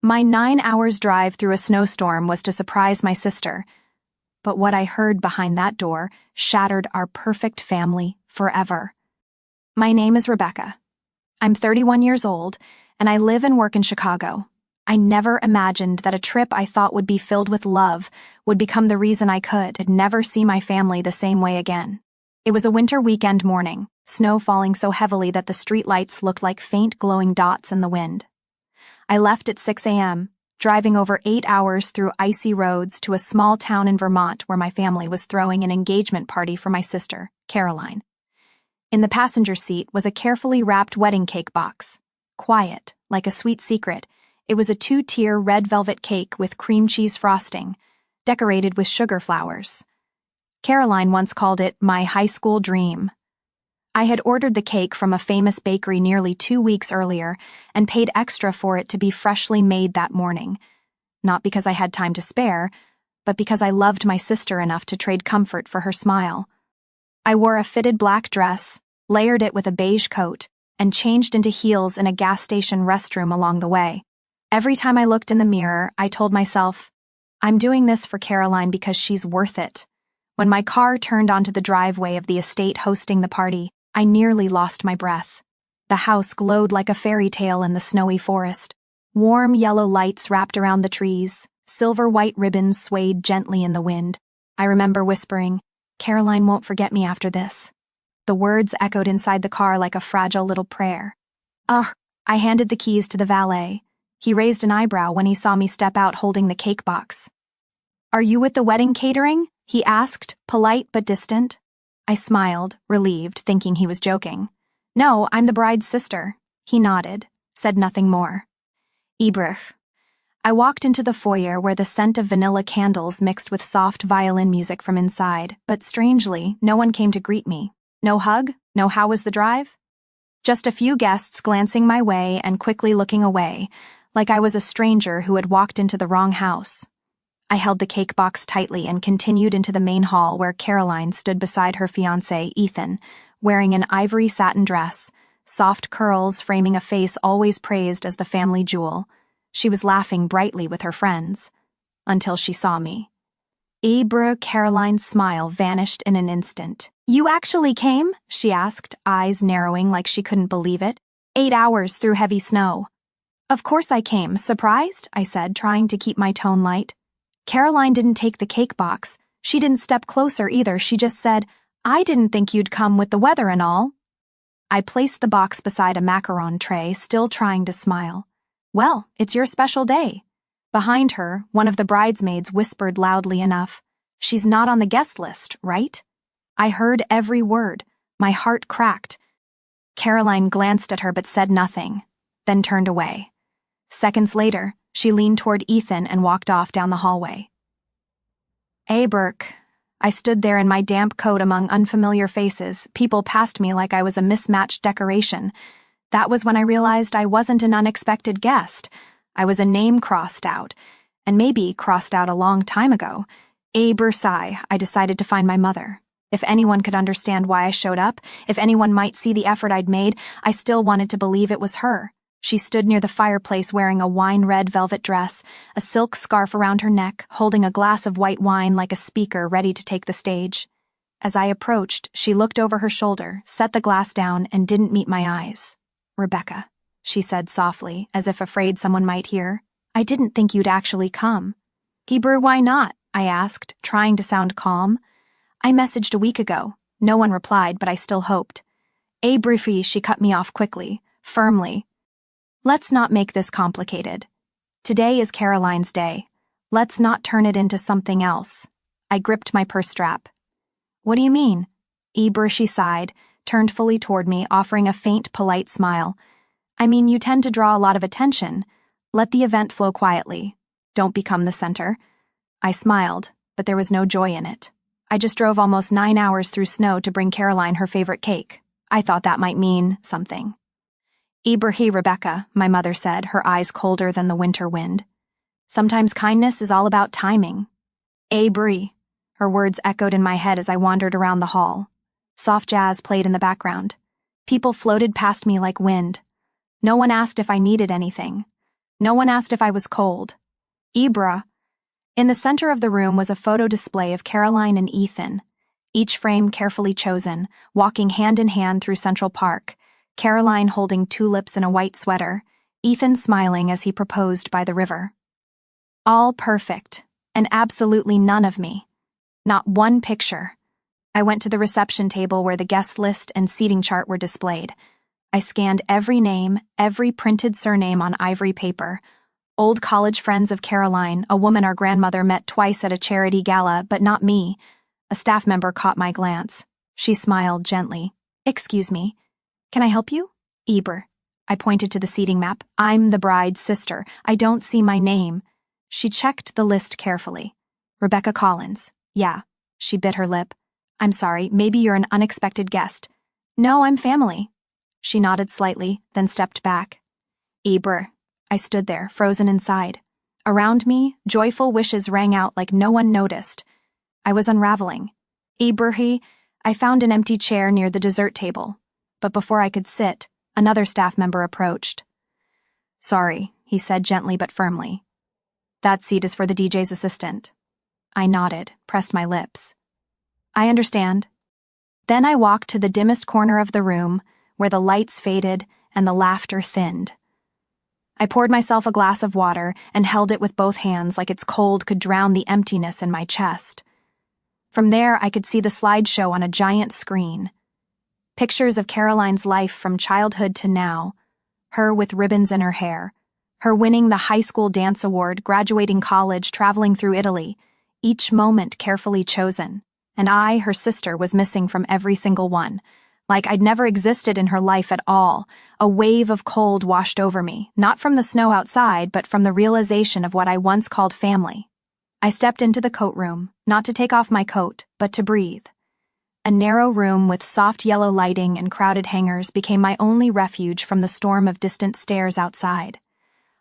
My 9 hours drive through a snowstorm was to surprise my sister, but what I heard behind that door shattered our perfect family forever. My name is Rebecca. I'm 31 years old, and I live and work in Chicago. I never imagined that a trip I thought would be filled with love would become the reason I could never see my family the same way again. It was a winter weekend morning, snow falling so heavily that the streetlights looked like faint glowing dots in the wind. I left at 6 a.m., driving over 8 hours through icy roads to a small town in Vermont where my family was throwing an engagement party for my sister, Caroline. In the passenger seat was a carefully wrapped wedding cake box. Quiet, like a sweet secret, it was a 2-tier red velvet cake with cream cheese frosting, decorated with sugar flowers. Caroline once called it my high school dream. I had ordered the cake from a famous bakery nearly 2 weeks earlier and paid extra for it to be freshly made that morning, not because I had time to spare, but because I loved my sister enough to trade comfort for her smile. I wore a fitted black dress, layered it with a beige coat, and changed into heels in a gas station restroom along the way. Every time I looked in the mirror, I told myself, I'm doing this for Caroline because she's worth it. When my car turned onto the driveway of the estate hosting the party, I nearly lost my breath. The house glowed like a fairy tale in the snowy forest. Warm yellow lights wrapped around the trees, silver-white ribbons swayed gently in the wind. I remember whispering, Caroline won't forget me after this. The words echoed inside the car like a fragile little prayer. Ugh, I handed the keys to the valet. He raised an eyebrow when he saw me step out holding the cake box. Are you with the wedding catering? He asked, polite but distant. I smiled, relieved, thinking he was joking. No, I'm the bride's sister. He nodded, said nothing more. Ibrich. I walked into the foyer where the scent of vanilla candles mixed with soft violin music from inside, but strangely, no one came to greet me. No hug, no how was the drive? Just a few guests glancing my way and quickly looking away, like I was a stranger who had walked into the wrong house. I held the cake box tightly and continued into the main hall where Caroline stood beside her fiancé, Ethan, wearing an ivory satin dress, soft curls framing a face always praised as the family jewel. She was laughing brightly with her friends. Until she saw me. Caroline's smile vanished in an instant. You actually came? She asked, eyes narrowing like she couldn't believe it. 8 hours through heavy snow. Of course I came. Surprised? I said, trying to keep my tone light. Caroline didn't take the cake box. She didn't step closer either. She just said, I didn't think you'd come with the weather and all. I placed the box beside a macaron tray, still trying to smile. Well, it's your special day. Behind her, one of the bridesmaids whispered loudly enough, She's not on the guest list, right? I heard every word. My heart cracked. Caroline glanced at her but said nothing, then turned away. Seconds later, she leaned toward Ethan and walked off down the hallway. Burke. I stood there in my damp coat among unfamiliar faces. People passed me like I was a mismatched decoration. That was when I realized I wasn't an unexpected guest. I was a name crossed out, and maybe crossed out a long time ago. Bursai, I decided to find my mother. If anyone could understand why I showed up, if anyone might see the effort I'd made, I still wanted to believe it was her. She stood near the fireplace wearing a wine-red velvet dress, a silk scarf around her neck, holding a glass of white wine like a speaker ready to take the stage. As I approached, she looked over her shoulder, set the glass down, and didn't meet my eyes. Rebecca, she said softly, as if afraid someone might hear. I didn't think you'd actually come. Hebrew, why not? I asked, trying to sound calm. I messaged a week ago. No one replied, but I still hoped. Briefly, she cut me off quickly, firmly. Let's not make this complicated. Today is Caroline's day. Let's not turn it into something else. I gripped my purse strap. What do you mean? She sighed, turned fully toward me, offering a faint, polite smile. I mean, you tend to draw a lot of attention. Let the event flow quietly. Don't become the center. I smiled, but there was no joy in it. I just drove almost 9 hours through snow to bring Caroline her favorite cake. I thought that might mean something. Rebecca, my mother said, her eyes colder than the winter wind. Sometimes kindness is all about timing. Her words echoed in my head as I wandered around the hall. Soft jazz played in the background. People floated past me like wind. No one asked if I needed anything. No one asked if I was cold. Ibra. In the center of the room was a photo display of Caroline and Ethan, each frame carefully chosen, walking hand in hand through Central Park, Caroline holding tulips in a white sweater, Ethan smiling as he proposed by the river. All perfect, and absolutely none of me. Not one picture. I went to the reception table where the guest list and seating chart were displayed. I scanned every name, every printed surname on ivory paper. Old college friends of Caroline, a woman our grandmother met twice at a charity gala, but not me. A staff member caught my glance. She smiled gently. "Excuse me. Can I help you?" "Eber." I pointed to the seating map. "I'm the bride's sister. I don't see my name." She checked the list carefully. "Rebecca Collins." "Yeah." She bit her lip. "I'm sorry, maybe you're an unexpected guest." "No, I'm family." She nodded slightly, then stepped back. "Eber." I stood there, frozen inside. Around me, joyful wishes rang out like no one noticed. I was unraveling. "Eberhi." I found an empty chair near the dessert table. But before I could sit, another staff member approached. "Sorry," he said gently but firmly. "That seat is for the DJ's assistant." I nodded, pressed my lips. "I understand." Then I walked to the dimmest corner of the room, where the lights faded and the laughter thinned. I poured myself a glass of water and held it with both hands like its cold could drown the emptiness in my chest. From there, I could see the slideshow on a giant screen. Pictures of Caroline's life from childhood to now, her with ribbons in her hair, her winning the high school dance award, graduating college, traveling through Italy, each moment carefully chosen, and I, her sister, was missing from every single one, like I'd never existed in her life at all. A wave of cold washed over me, not from the snow outside, but from the realization of what I once called family. I stepped into the coat room, not to take off my coat, but to breathe. A narrow room with soft yellow lighting and crowded hangers became my only refuge from the storm of distant stares outside.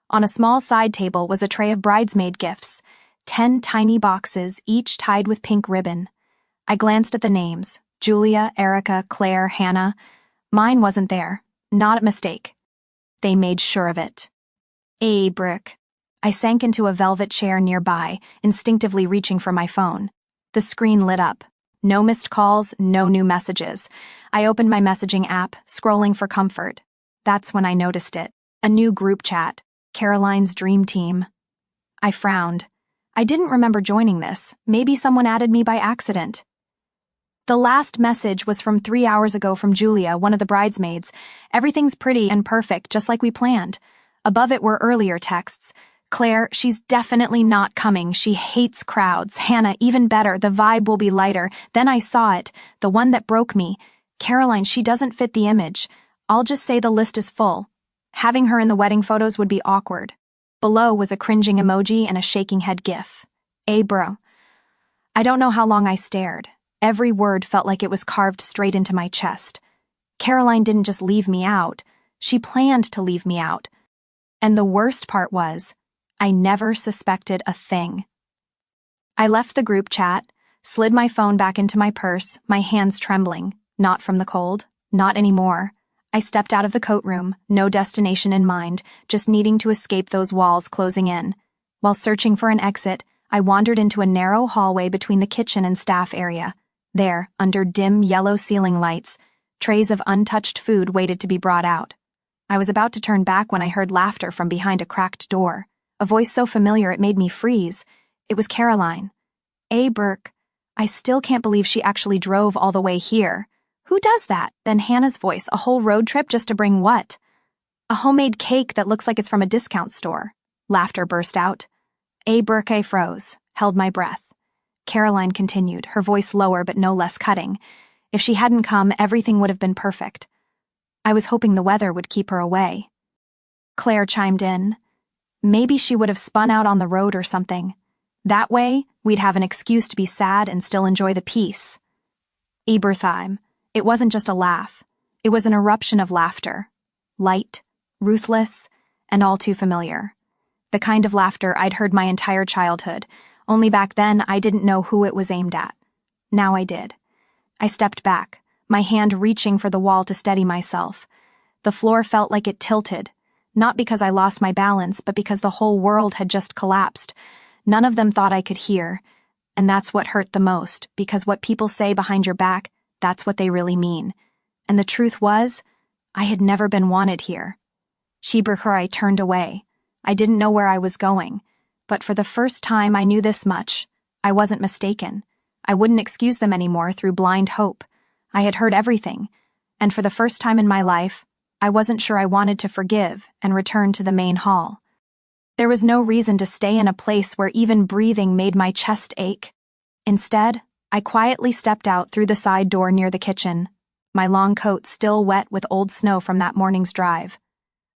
On a small side table was a tray of bridesmaid gifts, 10 tiny boxes, each tied with pink ribbon. I glanced at the names: Julia, Erica, Claire, Hannah. Mine wasn't there. Not a mistake. They made sure of it. Brick. I sank into a velvet chair nearby, instinctively reaching for my phone. The screen lit up. No missed calls, no new messages. I opened my messaging app, scrolling for comfort. That's when I noticed it. A new group chat. Caroline's dream team. I frowned. I didn't remember joining this. Maybe someone added me by accident. The last message was from 3 hours ago from Julia, one of the bridesmaids. "Everything's pretty and perfect, just like we planned." Above it were earlier texts. "Claire, she's definitely not coming. She hates crowds. Hannah, even better. The vibe will be lighter." Then I saw it, the one that broke me. "Caroline, she doesn't fit the image. I'll just say the list is full." Having her in the wedding photos would be awkward. Below was a cringing emoji and a shaking head gif. Bro. I don't know how long I stared. Every word felt like it was carved straight into my chest. Caroline didn't just leave me out. She planned to leave me out. And the worst part was, I never suspected a thing. I left the group chat, slid my phone back into my purse, my hands trembling. Not from the cold. Not anymore. I stepped out of the coat room, no destination in mind, just needing to escape those walls closing in. While searching for an exit, I wandered into a narrow hallway between the kitchen and staff area. There, under dim yellow ceiling lights, trays of untouched food waited to be brought out. I was about to turn back when I heard laughter from behind a cracked door. A voice so familiar it made me freeze. It was Caroline. Burke. I still can't believe she actually drove all the way here. Who does that? Then Hannah's voice, a whole road trip just to bring what? A homemade cake that looks like it's from a discount store. Laughter burst out. Burke froze, held my breath. Caroline continued, her voice lower but no less cutting. If she hadn't come, everything would have been perfect. I was hoping the weather would keep her away. Claire chimed in. Maybe she would have spun out on the road or something. That way, we'd have an excuse to be sad and still enjoy the peace. Ebertheim. It wasn't just a laugh. It was an eruption of laughter. Light, ruthless, and all too familiar. The kind of laughter I'd heard my entire childhood, only back then I didn't know who it was aimed at. Now I did. I stepped back, my hand reaching for the wall to steady myself. The floor felt like it tilted. Not because I lost my balance, but because the whole world had just collapsed. None of them thought I could hear. And that's what hurt the most, because what people say behind your back, that's what they really mean. And the truth was, I had never been wanted here. I turned away. I didn't know where I was going. But for the first time I knew this much. I wasn't mistaken. I wouldn't excuse them anymore through blind hope. I had heard everything. And for the first time in my life, I wasn't sure I wanted to forgive and return to the main hall. There was no reason to stay in a place where even breathing made my chest ache. Instead, I quietly stepped out through the side door near the kitchen, my long coat still wet with old snow from that morning's drive.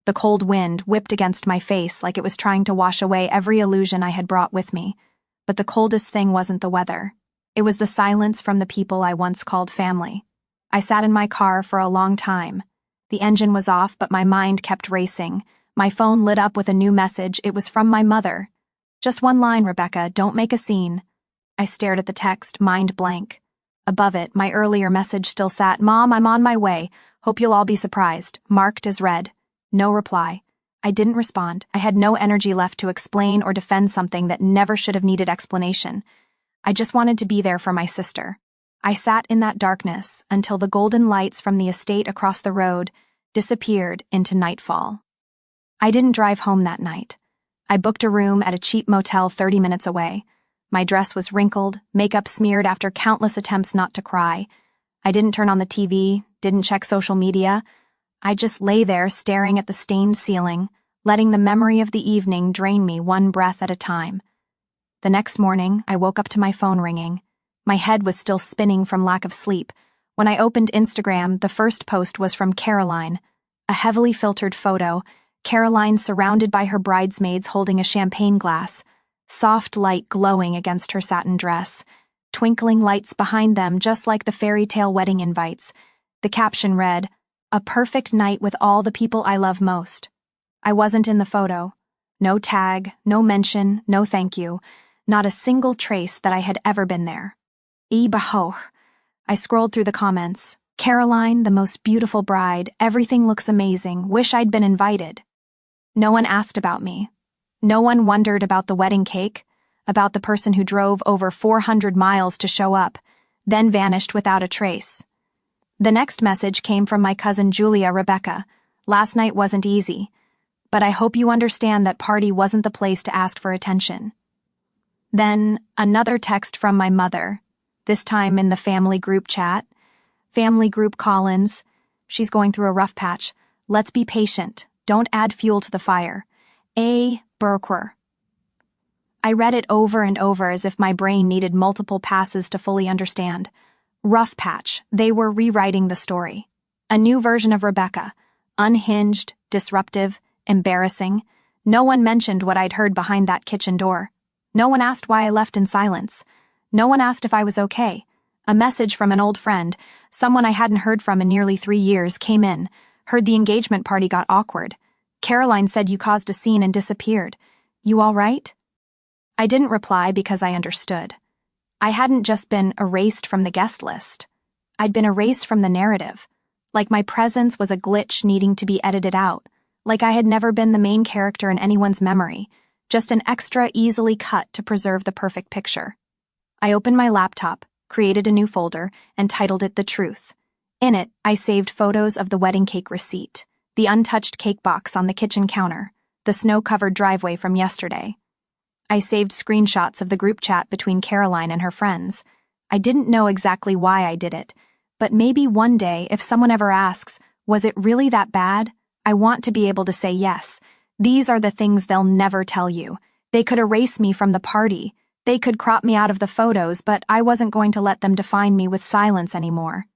The cold wind whipped against my face like it was trying to wash away every illusion I had brought with me. But the coldest thing wasn't the weather. It was the silence from the people I once called family. I sat in my car for a long time. The engine was off, but my mind kept racing. My phone lit up with a new message. It was from my mother. "Just one line, Rebecca, don't make a scene." I stared at the text, mind blank. Above it, my earlier message still sat, "Mom, I'm on my way. Hope you'll all be surprised." Marked as read. No reply. I didn't respond. I had no energy left to explain or defend something that never should have needed explanation. I just wanted to be there for my sister. I sat in that darkness until the golden lights from the estate across the road disappeared into nightfall. I didn't drive home that night. I booked a room at a cheap motel 30 minutes away. My dress was wrinkled, makeup smeared after countless attempts not to cry. I didn't turn on the TV, didn't check social media. I just lay there staring at the stained ceiling, letting the memory of the evening drain me one breath at a time. The next morning, I woke up to my phone ringing. My head was still spinning from lack of sleep. When I opened Instagram, the first post was from Caroline. A heavily filtered photo, Caroline surrounded by her bridesmaids holding a champagne glass, soft light glowing against her satin dress, twinkling lights behind them just like the fairy tale wedding invites. The caption read, "A perfect night with all the people I love most." I wasn't in the photo. No tag, no mention, no thank you. Not a single trace that I had ever been there. Ibahoh. I scrolled through the comments. "Caroline, the most beautiful bride. Everything looks amazing. Wish I'd been invited." No one asked about me. No one wondered about the wedding cake, about the person who drove over 400 miles to show up, then vanished without a trace. The next message came from my cousin Julia. "Rebecca, last night wasn't easy, but I hope you understand that party wasn't the place to ask for attention." Then another text from my mother, this time in the family group chat. "Family group Collins. She's going through a rough patch. Let's be patient. Don't add fuel to the fire. A. Burquer." I read it over and over as if my brain needed multiple passes to fully understand. Rough patch. They were rewriting the story. A new version of Rebecca. Unhinged, disruptive, embarrassing. No one mentioned what I'd heard behind that kitchen door. No one asked why I left in silence. No one asked if I was okay. A message from an old friend, someone I hadn't heard from in nearly 3 years, came in. "Heard the engagement party got awkward. Caroline said you caused a scene and disappeared. You all right?" I didn't reply because I understood. I hadn't just been erased from the guest list. I'd been erased from the narrative. Like my presence was a glitch needing to be edited out. Like I had never been the main character in anyone's memory. Just an extra easily cut to preserve the perfect picture. I opened my laptop, created a new folder, and titled it The Truth. In it, I saved photos of the wedding cake receipt, the untouched cake box on the kitchen counter, the snow-covered driveway from yesterday. I saved screenshots of the group chat between Caroline and her friends. I didn't know exactly why I did it, but maybe one day, if someone ever asks, "Was it really that bad?" I want to be able to say yes. These are the things they'll never tell you. They could erase me from the party. They could crop me out of the photos, but I wasn't going to let them define me with silence anymore.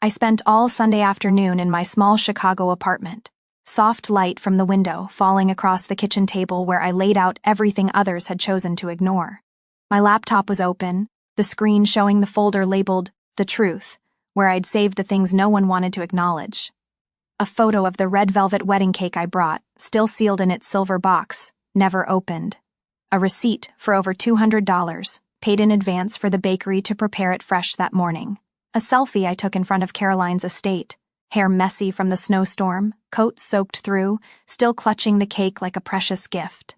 I spent all Sunday afternoon in my small Chicago apartment. Soft light from the window falling across the kitchen table where I laid out everything others had chosen to ignore. My laptop was open, the screen showing the folder labeled The Truth, where I'd saved the things no one wanted to acknowledge. A photo of the red velvet wedding cake I brought, still sealed in its silver box, never opened. A receipt for over $200, paid in advance for the bakery to prepare it fresh that morning. A selfie I took in front of Caroline's estate, hair messy from the snowstorm, coat soaked through, still clutching the cake like a precious gift.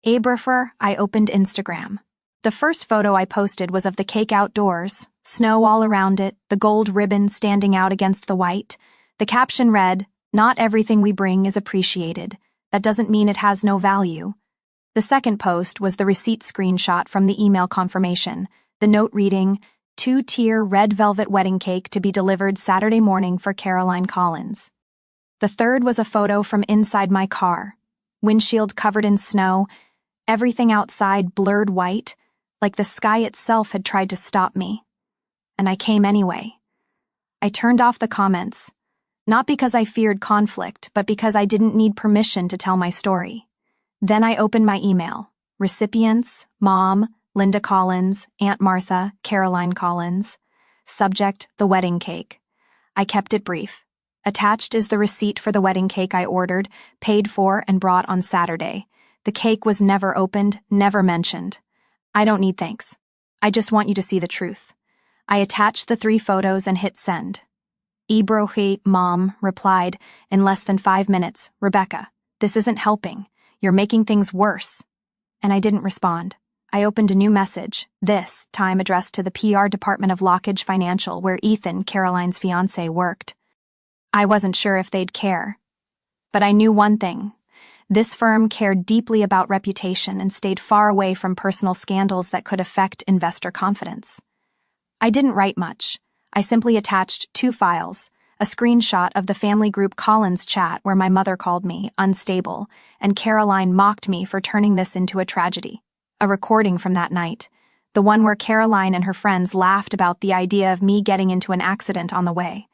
Abrafer, I opened Instagram. The first photo I posted was of the cake outdoors, snow all around it, the gold ribbon standing out against the white. The caption read, "Not everything we bring is appreciated. That doesn't mean it has no value." The second post was the receipt screenshot from the email confirmation, the note reading, 2-tier red velvet wedding cake to be delivered Saturday morning for Caroline Collins. The third was a photo from inside my car, windshield covered in snow, everything outside blurred white, like the sky itself had tried to stop me. And I came anyway. I turned off the comments, not because I feared conflict, but because I didn't need permission to tell my story. Then I opened my email. Recipients, Mom, Linda Collins, Aunt Martha, Caroline Collins. Subject, the wedding cake. I kept it brief. Attached is the receipt for the wedding cake I ordered, paid for, and brought on Saturday. The cake was never opened, never mentioned. I don't need thanks. I just want you to see the truth. I attached the 3 photos and hit send. Ibrohi, Mom, replied, in less than 5 minutes, "Rebecca, this isn't helping. You're making things worse." And I didn't respond. I opened a new message, this time addressed to the PR department of Lockage Financial, where Ethan, Caroline's fiancé, worked. I wasn't sure if they'd care. But I knew one thing. This firm cared deeply about reputation and stayed far away from personal scandals that could affect investor confidence. I didn't write much. I simply attached 2 files, a screenshot of the family group Collins chat where my mother called me unstable, and Caroline mocked me for turning this into a tragedy. A recording from that night, the one where Caroline and her friends laughed about the idea of me getting into an accident on the way.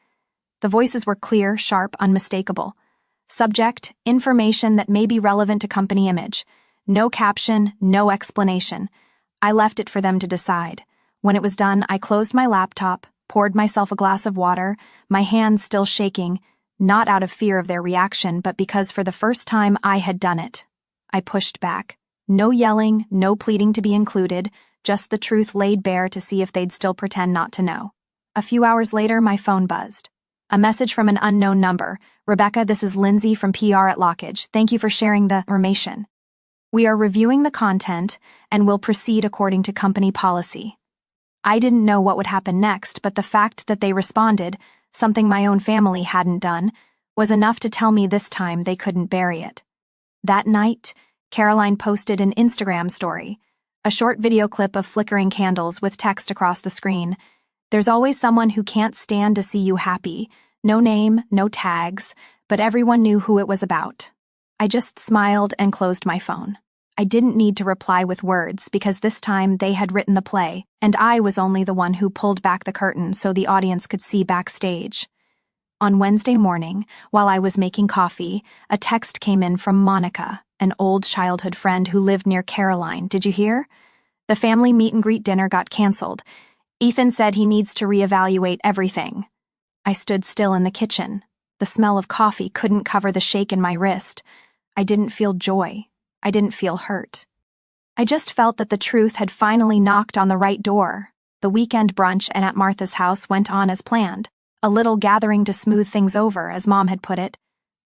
The voices were clear, sharp, unmistakable. Subject, information that may be relevant to company image. No caption, no explanation. I left it for them to decide. When it was done, I closed my laptop, poured myself a glass of water, my hands still shaking, not out of fear of their reaction, but because for the first time I had done it. I pushed back. No yelling, no pleading to be included, just the truth laid bare to see if they'd still pretend not to know. A few hours later, my phone buzzed. A message from an unknown number. "Rebecca, this is Lindsay from PR at Lockage. Thank you for sharing the information. We are reviewing the content and will proceed according to company policy." I didn't know what would happen next, but the fact that they responded, something my own family hadn't done, was enough to tell me this time they couldn't bury it. That night, Caroline posted an Instagram story, a short video clip of flickering candles with text across the screen. "There's always someone who can't stand to see you happy. No name, no tags, but everyone knew who it was about." I just smiled and closed my phone. I didn't need to reply with words because this time they had written the play, and I was only the one who pulled back the curtain so the audience could see backstage. On Wednesday morning, while I was making coffee, a text came in from Monica, an old childhood friend who lived near Caroline. "Did you hear? The family meet-and-greet dinner got canceled. Ethan said he needs to reevaluate everything." I stood still in the kitchen. The smell of coffee couldn't cover the shake in my wrist. I didn't feel joy. I didn't feel hurt. I just felt that the truth had finally knocked on the right door. The weekend brunch and at Martha's house went on as planned, a little gathering to smooth things over, as Mom had put it.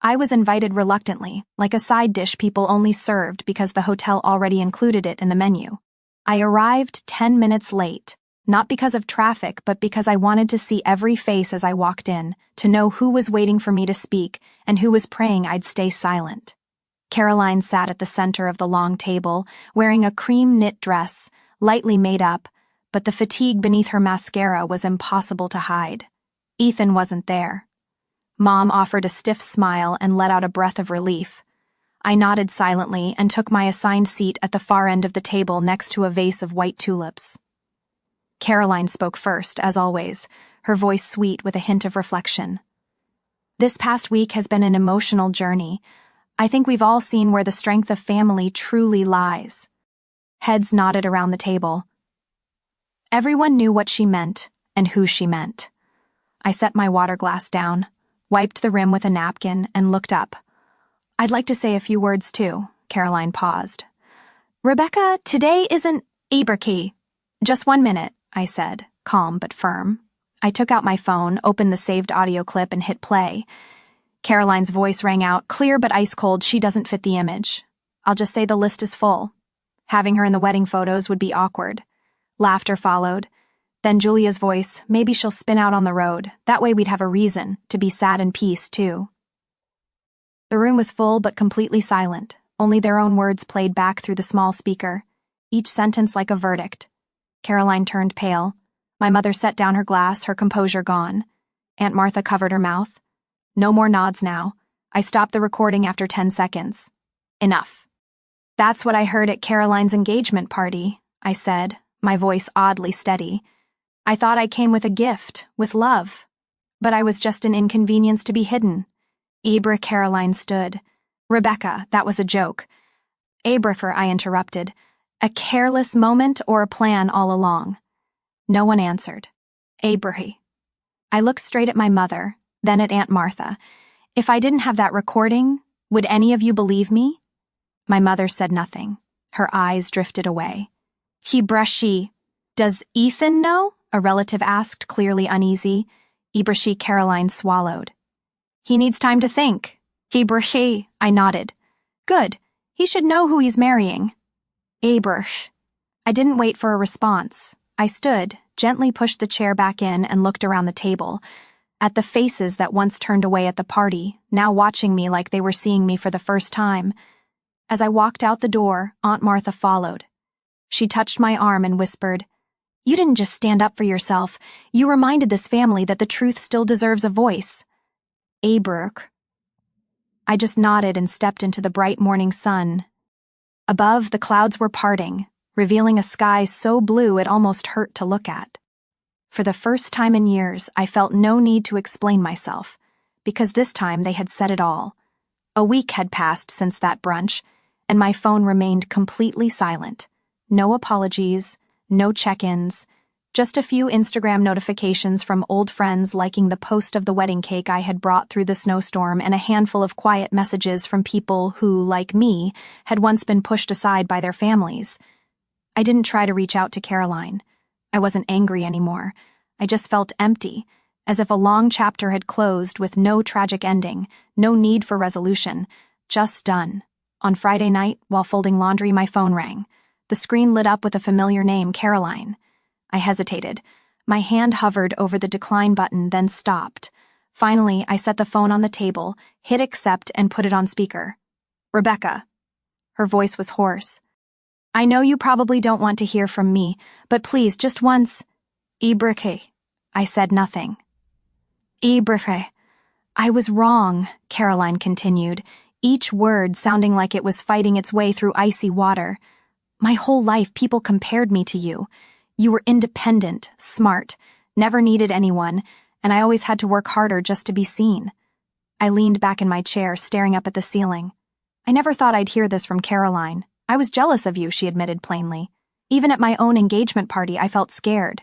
I was invited reluctantly, like a side dish people only served because the hotel already included it in the menu. I arrived 10 minutes late, not because of traffic, but because I wanted to see every face as I walked in, to know who was waiting for me to speak and who was praying I'd stay silent. Caroline sat at the center of the long table, wearing a cream knit dress, lightly made up, but the fatigue beneath her mascara was impossible to hide. Ethan wasn't there. Mom offered a stiff smile and let out a breath of relief. I nodded silently and took my assigned seat at the far end of the table next to a vase of white tulips. Caroline spoke first, as always, her voice sweet with a hint of reflection. "This past week has been an emotional journey. I think we've all seen where the strength of family truly lies." Heads nodded around the table. Everyone knew what she meant and who she meant. I set my water glass down, wiped the rim with a napkin, and looked up. "I'd like to say a few words too." Caroline paused. "Rebecca, today isn't Ibraki." "Just 1 minute," I said, calm but firm. I took out my phone, opened the saved audio clip, and hit play. Caroline's voice rang out, clear but ice cold. She doesn't fit the image. I'll just say the list is full. Having her in the wedding photos would be awkward. Laughter followed. Then Julia's voice, maybe she'll spin out on the road. That way we'd have a reason to be sad in peace, too. The room was full but completely silent. Only their own words played back through the small speaker, each sentence like a verdict. Caroline turned pale. My mother set down her glass, her composure gone. Aunt Martha covered her mouth. No more nods now. I stopped the recording after 10 seconds. Enough. That's what I heard at Caroline's engagement party, I said, my voice oddly steady. I thought I came with a gift, with love. But I was just an inconvenience to be hidden. Caroline stood. Rebecca, that was a joke. Abracher, I interrupted. A careless moment or a plan all along? No one answered. Abrahi. I looked straight at my mother, then at Aunt Martha. If I didn't have that recording, would any of you believe me? My mother said nothing. Her eyes drifted away. Ibrashi. Does Ethan know? A relative asked, clearly uneasy. Ibrashi Caroline swallowed. He needs time to think. Ibrashi, I nodded. Good. He should know who he's marrying. Abrach. I didn't wait for a response. I stood, gently pushed the chair back in, and looked around the table, at the faces that once turned away at the party, now watching me like they were seeing me for the first time. As I walked out the door, Aunt Martha followed. She touched my arm and whispered, You didn't just stand up for yourself. You reminded this family that the truth still deserves a voice. Abrach. I just nodded and stepped into the bright morning sun. Above, the clouds were parting, revealing a sky so blue it almost hurt to look at. For the first time in years, I felt no need to explain myself, because this time they had said it all. A week had passed since that brunch, and my phone remained completely silent. No apologies, no check-ins, just a few Instagram notifications from old friends liking the post of the wedding cake I had brought through the snowstorm, and a handful of quiet messages from people who, like me, had once been pushed aside by their families. I didn't try to reach out to Caroline. I wasn't angry anymore. I just felt empty, as if a long chapter had closed with no tragic ending, no need for resolution, just done. On Friday night, while folding laundry, my phone rang. The screen lit up with a familiar name, Caroline. I hesitated. My hand hovered over the decline button, then stopped. Finally, I set the phone on the table, hit accept, and put it on speaker. Rebecca. Her voice was hoarse. I know you probably don't want to hear from me, but please, just once. Ibrahe. I said nothing. Ibrahe. I was wrong, Caroline continued, each word sounding like it was fighting its way through icy water. My whole life, people compared me to you. You were independent, smart, never needed anyone, and I always had to work harder just to be seen. I leaned back in my chair, staring up at the ceiling. I never thought I'd hear this from Caroline. I was jealous of you, she admitted plainly. Even at my own engagement party, I felt scared.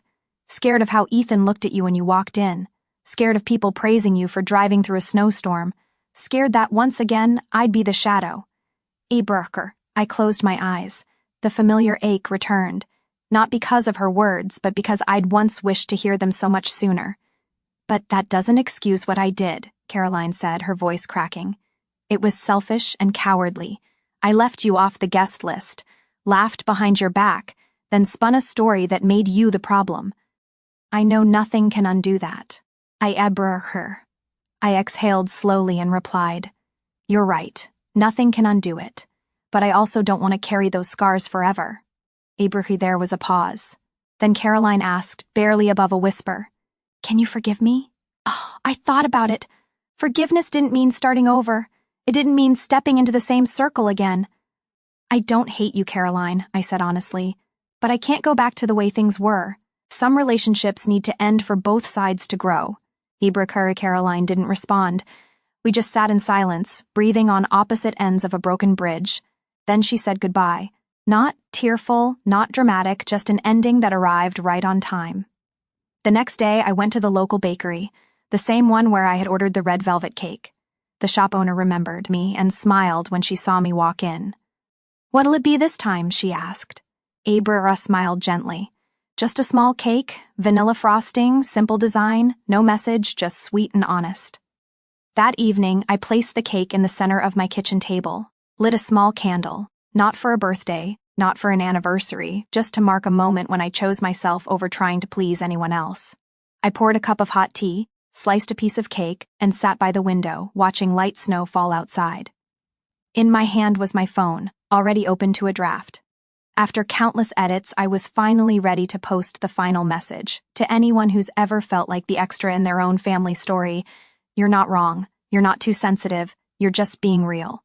Scared of how Ethan looked at you when you walked in. Scared of people praising you for driving through a snowstorm. Scared that once again, I'd be the shadow. Abracher. I closed my eyes. The familiar ache returned. Not because of her words, but because I'd once wished to hear them so much sooner. But that doesn't excuse what I did, Caroline said, her voice cracking. It was selfish and cowardly. I left you off the guest list, laughed behind your back, then spun a story that made you the problem. I know nothing can undo that. I exhaled slowly and replied, You're right, nothing can undo it. But I also don't want to carry those scars forever. There was a pause. Then Caroline asked, barely above a whisper, Can you forgive me? Oh, I thought about it. Forgiveness didn't mean starting over. It didn't mean stepping into the same circle again. I don't hate you, Caroline, I said honestly, but I can't go back to the way things were. Some relationships need to end for both sides to grow. Caroline didn't respond. We just sat in silence, breathing on opposite ends of a broken bridge. Then she said goodbye. Not tearful, not dramatic, just an ending that arrived right on time. The next day, I went to the local bakery, the same one where I had ordered the red velvet cake. The shop owner remembered me and smiled when she saw me walk in. What'll it be this time? She asked. Abra smiled gently. Just a small cake, vanilla frosting, simple design, no message, just sweet and honest. That evening, I placed the cake in the center of my kitchen table, lit a small candle, not for a birthday, not for an anniversary, just to mark a moment when I chose myself over trying to please anyone else. I poured a cup of hot tea, sliced a piece of cake, and sat by the window, watching light snow fall outside. In my hand was my phone, already open to a draft. After countless edits, I was finally ready to post the final message. To anyone who's ever felt like the extra in their own family story, you're not wrong, you're not too sensitive, you're just being real.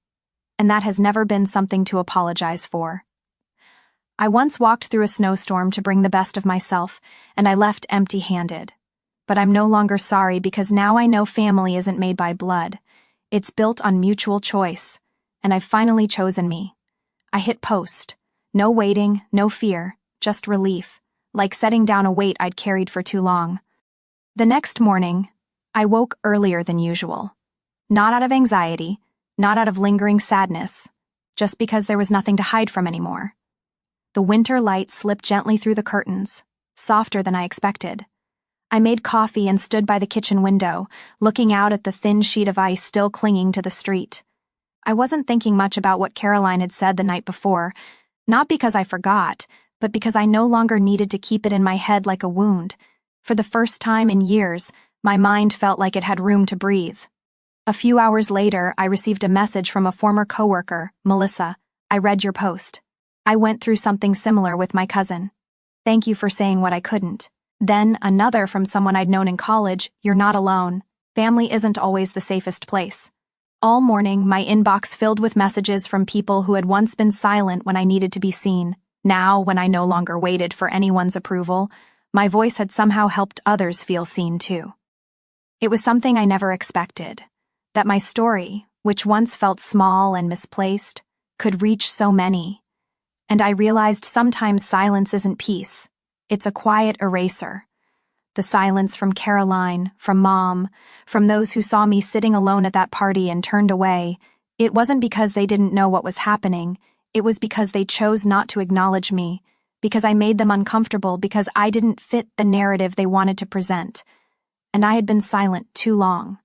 And that has never been something to apologize for. I once walked through a snowstorm to bring the best of myself, and I left empty-handed. But I'm no longer sorry because now I know family isn't made by blood. It's built on mutual choice, and I've finally chosen me. I hit post. No waiting, no fear, just relief, like setting down a weight I'd carried for too long. The next morning, I woke earlier than usual. Not out of anxiety, not out of lingering sadness, just because there was nothing to hide from anymore. The winter light slipped gently through the curtains, softer than I expected. I made coffee and stood by the kitchen window, looking out at the thin sheet of ice still clinging to the street. I wasn't thinking much about what Caroline had said the night before, not because I forgot, but because I no longer needed to keep it in my head like a wound. For the first time in years, my mind felt like it had room to breathe. A few hours later, I received a message from a former coworker, Melissa. I read your post. I went through something similar with my cousin. Thank you for saying what I couldn't. Then another from someone I'd known in college. You're not alone. Family isn't always the safest place. All morning, my inbox filled with messages from people who had once been silent when I needed to be seen. Now, when I no longer waited for anyone's approval, my voice had somehow helped others feel seen too. It was something I never expected, that my story, which once felt small and misplaced, could reach so many. And I realized sometimes silence isn't peace. It's a quiet eraser. The silence from Caroline, from Mom, from those who saw me sitting alone at that party and turned away. It wasn't because they didn't know what was happening. It was because they chose not to acknowledge me, because I made them uncomfortable, because I didn't fit the narrative they wanted to present. And I had been silent too long.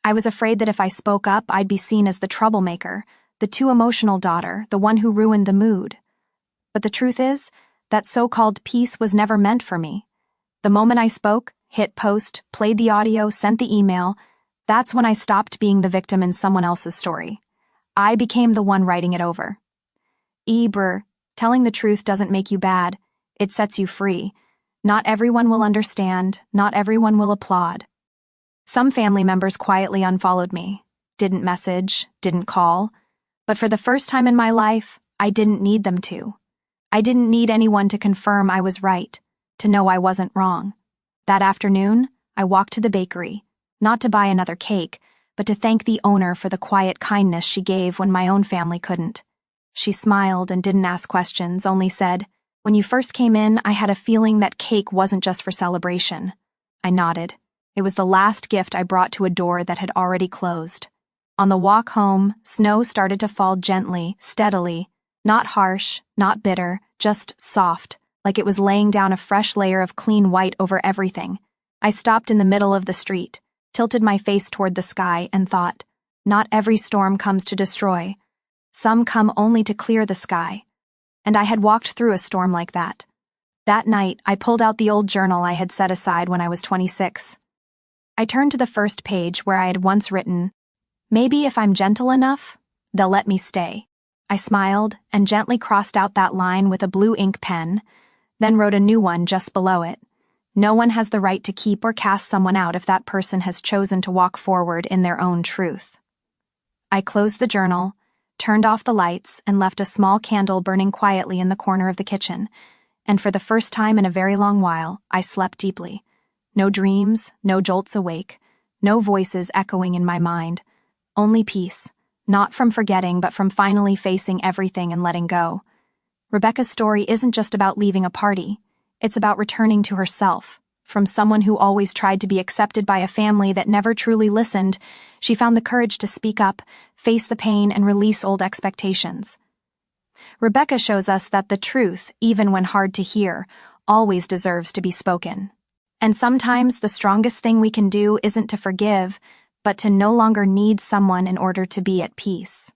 I was afraid that if I spoke up, I'd be seen as the troublemaker, the too emotional daughter, the one who ruined the mood. But the truth is, that so-called peace was never meant for me. The moment I spoke, hit post, played the audio, sent the email, that's when I stopped being the victim in someone else's story. I became the one writing it over. Telling the truth doesn't make you bad. It sets you free. Not everyone will understand. Not everyone will applaud. Some family members quietly unfollowed me. Didn't message, didn't call. But for the first time in my life, I didn't need them to. I didn't need anyone to confirm I was right, to know I wasn't wrong. That afternoon, I walked to the bakery, not to buy another cake, but to thank the owner for the quiet kindness she gave when my own family couldn't. She smiled and didn't ask questions, only said, "When you first came in, I had a feeling that cake wasn't just for celebration." I nodded. It was the last gift I brought to a door that had already closed. On the walk home, snow started to fall gently, steadily, not harsh, not bitter, just soft, like it was laying down a fresh layer of clean white over everything. I stopped in the middle of the street, tilted my face toward the sky, and thought, not every storm comes to destroy. Some come only to clear the sky. And I had walked through a storm like that. That night, I pulled out the old journal I had set aside when I was 26. I turned to the first page where I had once written, "Maybe if I'm gentle enough, they'll let me stay." I smiled and gently crossed out that line with a blue ink pen, then wrote a new one just below it. No one has the right to keep or cast someone out if that person has chosen to walk forward in their own truth. I closed the journal, turned off the lights, and left a small candle burning quietly in the corner of the kitchen, and for the first time in a very long while, I slept deeply. No dreams, no jolts awake, no voices echoing in my mind, only peace, not from forgetting but from finally facing everything and letting go. Rebecca's story isn't just about leaving a party, it's about returning to herself. From someone who always tried to be accepted by a family that never truly listened, she found the courage to speak up, face the pain, and release old expectations. Rebecca shows us that the truth, even when hard to hear, always deserves to be spoken. And sometimes the strongest thing we can do isn't to forgive, but to no longer need someone in order to be at peace.